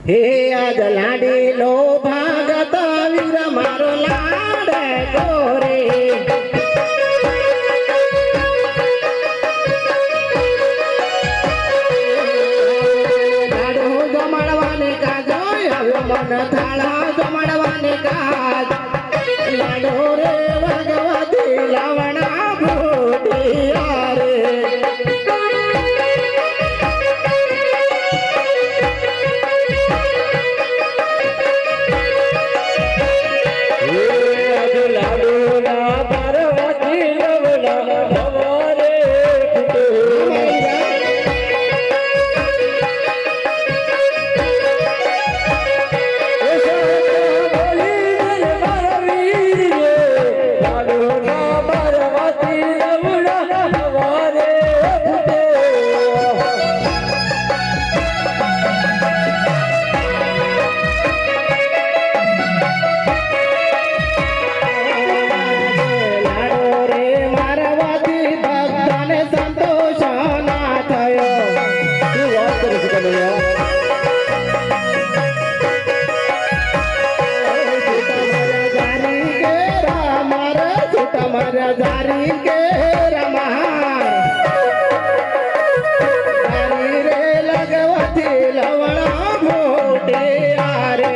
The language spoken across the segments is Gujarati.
हे आज लाडी लो भागत वीर मारो लाड गोरे लाडो जमड़वाने का जोय मन थाला जमड़वाने का लाडो रे भगवती लवणा भूतिया रे जारी के रमहार जारी रे लगवती लवणा मोटे आरे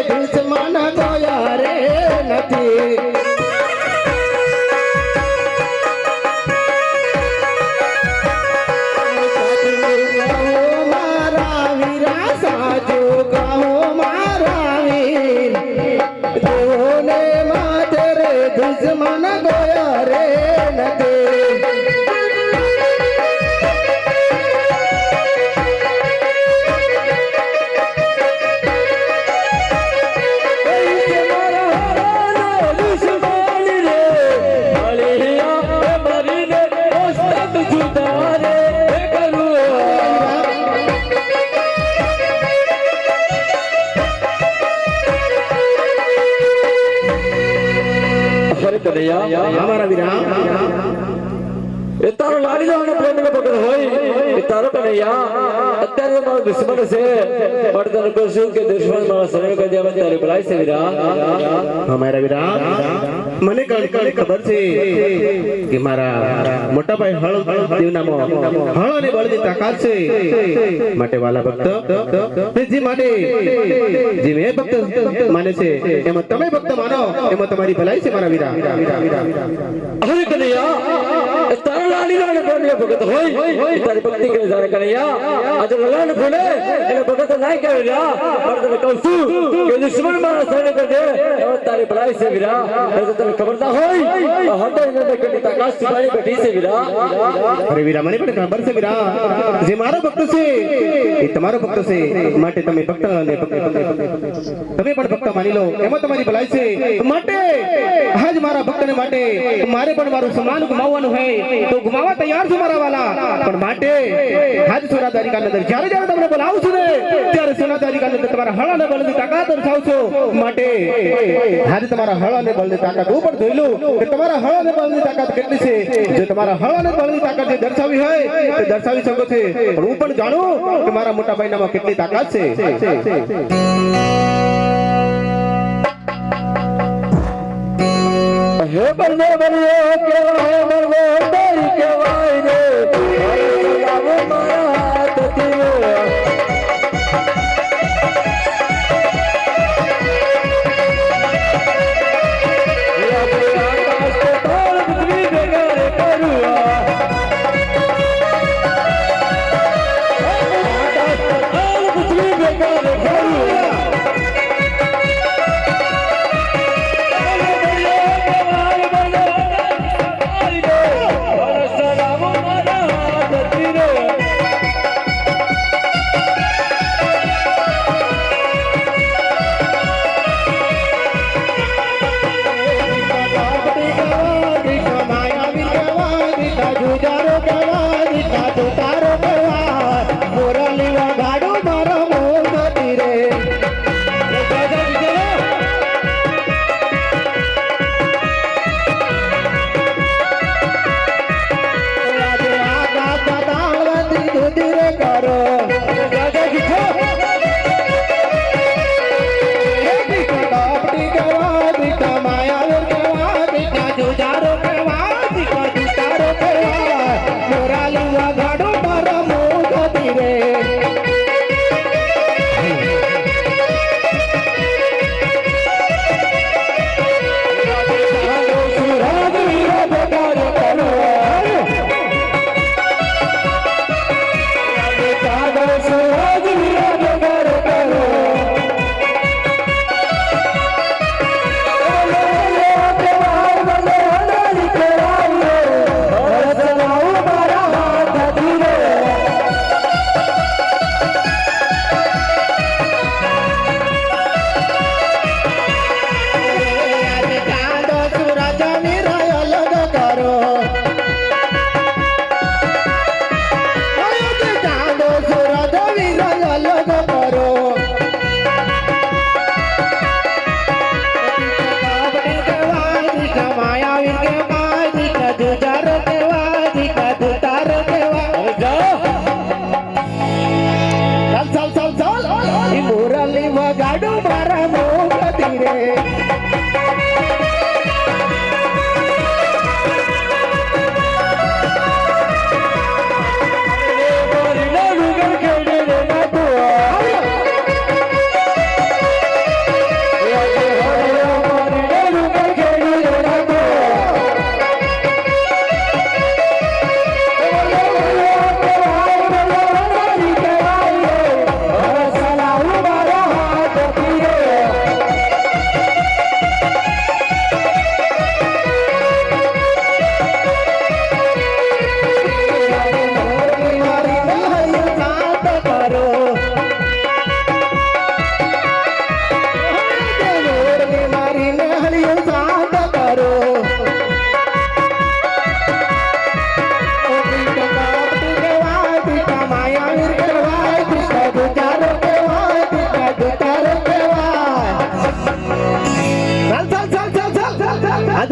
दुश्मन गोया रे नदी हमारा विराम ये तारो લાડી દો પ્રેમ ને પકડ હોય એ તારો કનૈયા અત્યારે મારો દુશ્મન છે પણ તને કહું કે દુશ્મન મારા સને કરી દે તારી ભલાઈ છે વીરા અમારા વીરા મને કણ ખબર છે કે મારા મોટા ભાઈ હળ દેવનામાં હળ અને બળની તાકાત છે માટે વાલા ભક્ત જે માટે જે મેં ભક્ત માને છે એમાં તમે ભક્ત માનો એમાં તમારી ભલાઈ છે મારા વીરા અરે કનૈયા તારા લાડી દો પ્રેમ ને ભગત હોય તારી ભક્તિ કરે જાણે કનૈયા આજે લલાને ફોને એને ભગત નહીં કરે વીરા પણ તને કહું છું કે દુશ્મન મારા સને કરી દે તારી ભલાઈ છે વીરા એ તને ખબર ના હોય હટે ને કેટલી તાકાત સુધારી બેઠી છે વીરા અરે વીરા મને પણ ખબર છે વીરા જે મારો ભક્ત છે એ તમારો ભક્ત છે માટે તમે ભક્ત અને તમે પણ ભક્ત માની લો એમાં તમારી ભલાઈ છે માટે આજ મારા ભક્તને માટે મારે પણ મારું સન્માન ગુમાવવાનું હોય તો ગુમાવવા તૈયાર છું મારા વાલા પણ માટે આજ સોનાદારી કા નજર જ્યારે જ્યારે તમને બોલાવું છું ને ત્યારે સોનાદારી કા નજર તમારા હળ અને બળની તાકાત દર્શાવું છું માટે આજ તમારા હળ અને બળની તાકાત હું પણ જોઈ લઉં કે તમારા હળ અને બળની તાકાત કેટલી છે જો તમારા હળ અને બળની તાકાત જે દર્શાવી હોય તે દર્શાવી શકો છે પણ હું પણ જાણું કે મારા મોટા ભાઈનામાં કેટલી તાકાત છે હે બળદે બળિયો કેવાય બળદે તારી કેવાય રે લાવો મારા હાથથી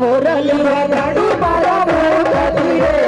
મોરલી વગાડું મારા મોઢાથી રે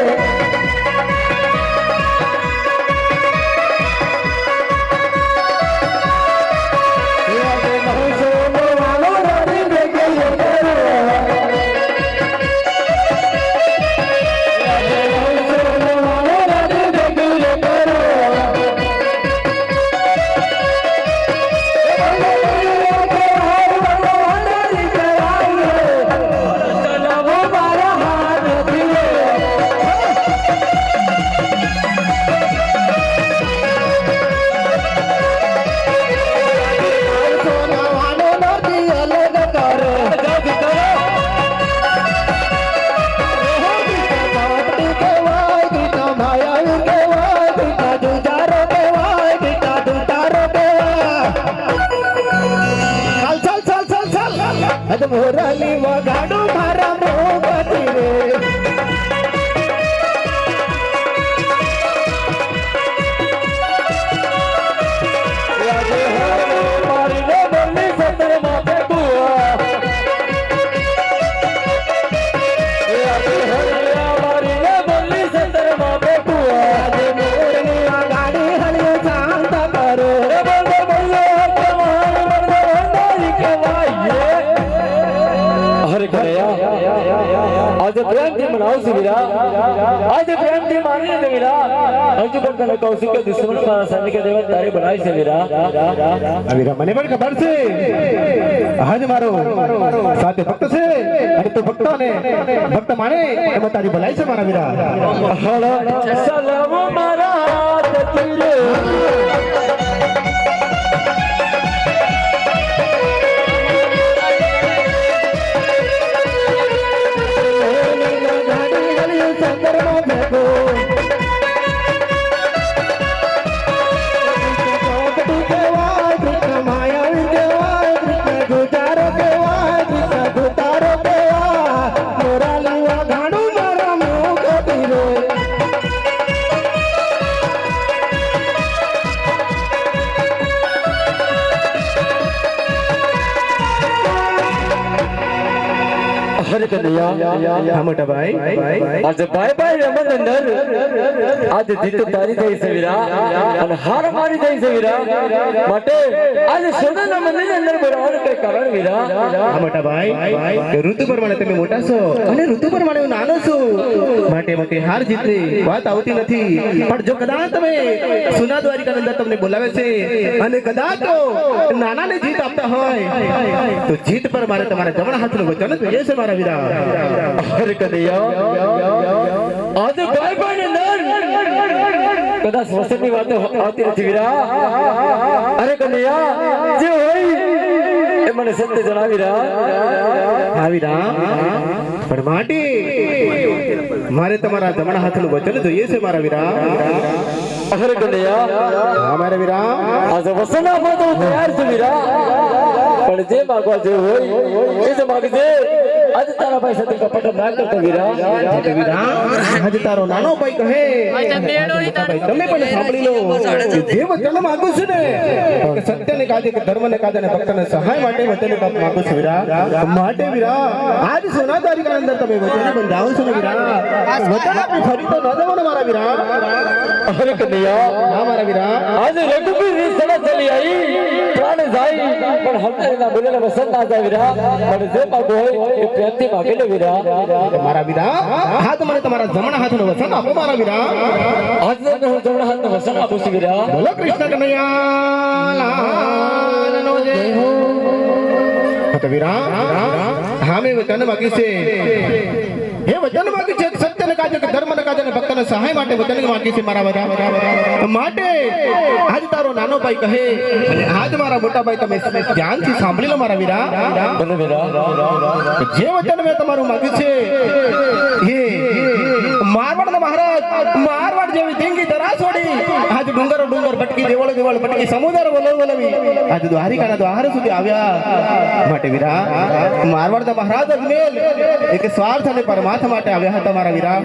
અદ મોરલી વગાડો મારા મોગતી રે आज प्रेम थी मनाओ सुविरा आज प्रेम थी मानी सुविरा हजू पर तने कौशिक के दुश्मन मारा सैनिक के देवर तारे बनाई सुविरा અવીરા મને પણ ખબર છે આજ મારો સાથે ભક્ત છે અને તો ભક્તોને ભક્ત માને એમાં તારી ભલાઈ છે મારા વીરા સલામ મારા હાથ તીરે हर कन्हैया મોટા ભાઈ आज बाय बाय रमन अंदर आज जीत तारी થઈ સવીરા અને હાર મારી થઈ સવીરા માટે आज સોનાના મંદિર અંદર બોલાવવાનું કઈ કારણ વીરા મોટા ભાઈ કે ઋતુ પ્રમાણે તમે મોટા છો અને ઋતુ પ્રમાણે હું નાનો છું માટે મને હાર જીતની વાત આવતી નથી પણ જો કદાચ તમે સુના દ્વારિકા અંદર તમને બોલાવે છે અને કદાચ તો નાનાને જીત આપતા હોય તો જીત પર મારે તમારા જમણા હાથનું વચન જોઈએ છે મારા વીરા हर कन्हैया आज बाय बाय अंदर કદાચ વસનની વાતો આવતી નથી વીરા અરે કન્હૈયા જે હોય એ મને સત્ય જણાવી રહ્યા વીરા પણ માટી મારે તમારા જમણા હાથનું વચન જોઈએ છે મારા વીરા અરે કન્હૈયા હા મારા વીરા आज વસન આપવા તો તૈયાર છું વીરા પણ જે માગવા જે હોય એ જ માગજે आज तारा भाई सत्य कपट ना करतो वीरा વીરા આજે તારો નાનો ભાઈ કહે ભાઈ તમે પણ સાંભળી લો કે જે વચન માંગુ છું ને કે સત્યને કાજે કે ધર્મને કાજે ને ભક્તને સહાય માટે વચન માંગુ છું વીરા માટે વીરા આજ સોના દ્વારિકા અંદર તમે વચન બંધાવો છો ને વીરા વચન આપી ફરી તો ન જવો ને મારા વીરા अरे कन्हैया હા મારા વીરા आज रघुबीर री सड़ा चली आई प्राण जाई पर हमने ना बोलेला वसन ना जाय वीरा पण जे मागो હોય એ પ્રેમથી માગે ને વીરા મારા વીરા હા તો મને તમારા જમણા હાથનું વચન આપો મારા વીરા आज ને હું જમણા હાથનું વસન આપું છું વીરા બોલો કૃષ્ણ કનૈયા લાલનો જય હો તો વીરા હા મેં વચન માગ્યું છે હે વચન માગ્યું છે સત્યને કાજે કે ધર્મને કાજે ને ભક્તને સહાય માટે વચન માગ્યું છે મારા બધા માટે આજ તારો નાનો ભાઈ કહે અને આજ મારા મોટા ભાઈ તમે ધ્યાનથી સાંભળી લો મારા વીરા બોલો વીરા જે વચન મેં તમારું માગ્યું છે હે મારવાડના મહારાજ જેવી ધીંગી ધરા છોડી આજ ડુંગરો ડુંગર ભટકી દેવળો દેવળ ભટકી સમુદ્ર વલવી આજ દ્વારિકાના દ્વાર સુધી આવ્યા માટે વીરા મારવાડના મહારાજ અજમેર એક સ્વાર્થ અને પરમાર્થ માટે આવ્યા હતા મારા વીરા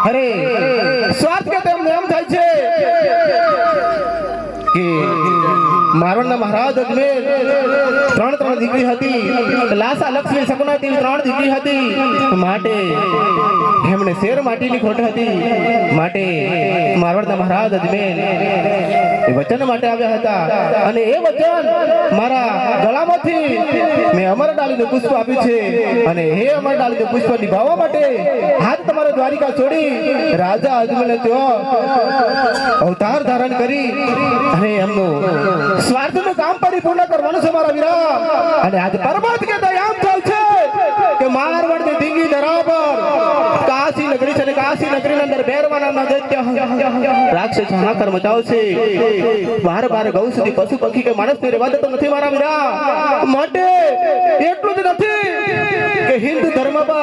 અરે સ્વાર્થ કે તેમને એમ થાય છે કે મારવાડના મહારાજ અજમેર ત્રણ દીકરી હતી લાસા લક્ષ્મી સગુણા તેવી 3 દીકરી હતી માટે એમને શેર માટીની ખોટ હતી માટે મારવાડના મહારાજ અજમેર એ વચન માટે આવ્યા હતા અને એ વચન મારા ગળામાંથી મેં અમર ડાલીનું પુષ્પ આપ્યું છે અને હે અમર ડાલીનું પુષ્પ નિભાવવા માટે હાથ તમારો દ્વારિકા છોડી રાજા અજમેર ત્યાં અવતાર ધારણ કરી અને એમનું સ્વાર્થનું કામ પરિપૂર્ણ કરવાનું છે મારા વીરા અને આજ પરમાત્મા કે દયામ થાય છે કે મારવાડની ધીંગી ધરા પર કાશી નગરી છે અને કાશી નગરીની અંદર બેરવાના દૈત્ય રાક્ષસ હાહાકાર મચાવશે બાર ગૌ સુધી પશુ પક્ષી કે માણસ ને રહેવા દેતો નથી મારા વીરા માટે એટલું જ નથી કે હિન્દુ ધર્મ પર